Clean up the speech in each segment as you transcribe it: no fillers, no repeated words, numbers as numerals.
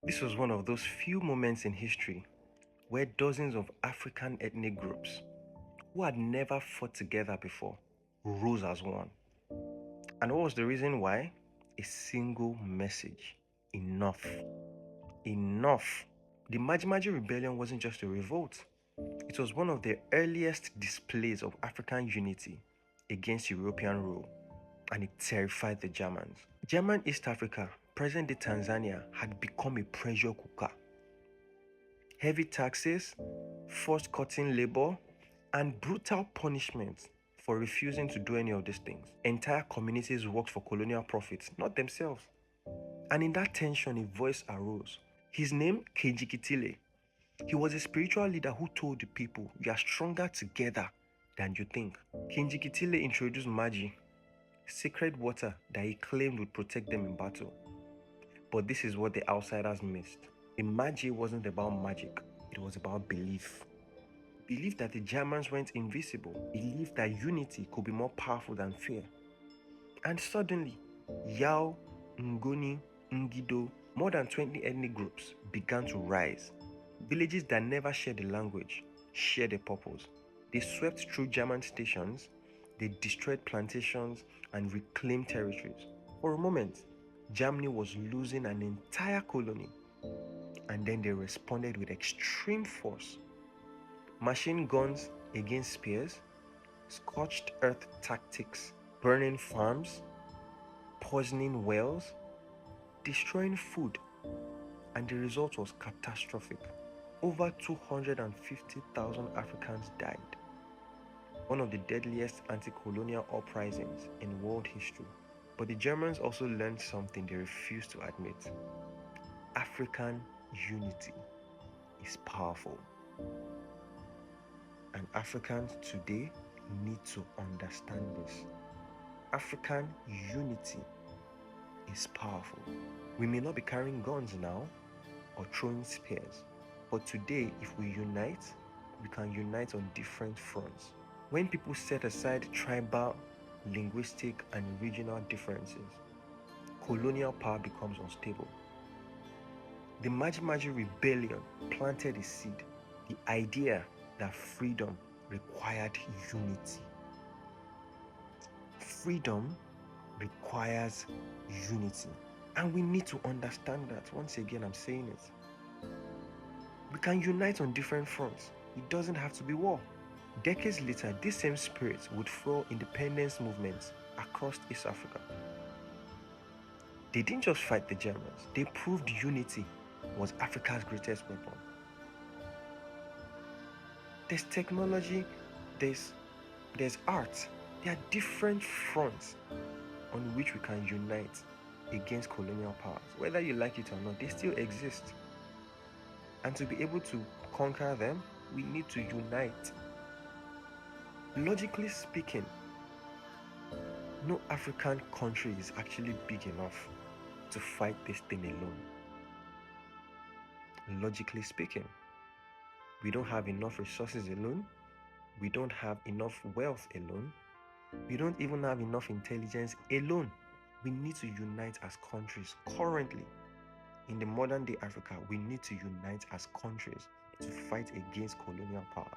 This was one of those few moments in history where dozens of African ethnic groups who had never fought together before rose as one. And what was the reason why? A single message. Enough. Enough. The Maji rebellion wasn't just a revolt. It was one of the earliest displays of African unity against European rule, and it terrified the Germans. German East Africa, present-day Tanzania, had become a pressure cooker. Heavy taxes, forced cutting labor, and brutal punishments for refusing to do any of these things. Entire communities worked for colonial profits, not themselves. And in that tension, a voice arose. His name, Kinjekitile. He was a spiritual leader who told the people, "You are stronger together than you think." Kinjekitile introduced Maji, sacred water that he claimed would protect them in battle. But this is what the outsiders missed. The Maji wasn't about magic, it was about belief. Belief that the Germans weren't invisible. Belief that unity could be more powerful than fear. And suddenly, Yao, Ngoni, Ngido, more than 20 ethnic groups began to rise. Villages that never shared a language shared a purpose. They swept through German stations, they destroyed plantations and reclaimed territories. For a moment, Germany was losing an entire colony, and then they responded with extreme force. Machine guns against spears, scorched earth tactics, burning farms, poisoning wells, destroying food, and the result was catastrophic. Over 250,000 Africans died. One of the deadliest anti-colonial uprisings in world history. But the Germans also learned something they refused to admit. African unity is powerful. And Africans today need to understand this. African unity is powerful. We may not be carrying guns now or throwing spears, but today, if we unite, we can unite on different fronts. When people set aside tribal, linguistic, and regional differences, colonial power becomes unstable. The Maji rebellion planted a seed, the idea that freedom required unity. Freedom requires unity. And we need to understand that. Once again, I'm saying it. We can unite on different fronts. It doesn't have to be war. Decades later, this same spirit would fuel independence movements across East Africa. They didn't just fight the Germans, they proved unity was Africa's greatest weapon. There's technology, there's art. There are different fronts on which we can unite against colonial powers. Whether you like it or not, they still exist. And to be able to conquer them, we need to unite. Logically speaking, no African country is actually big enough to fight this thing alone. Logically speaking, we don't have enough resources alone. We don't have enough wealth alone. We don't even have enough intelligence alone. We need to unite as countries. Currently, in the modern day Africa, we need to unite as countries to fight against colonial powers.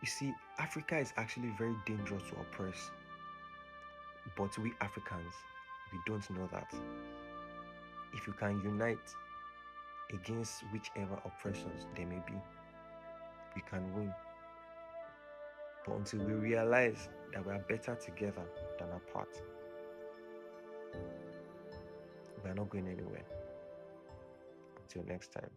You see, Africa is actually very dangerous to oppress. But we Africans, we don't know that. If you can unite against whichever oppressors there may be, we can win. But until we realize that we are better together than apart, we are not going anywhere. Until next time.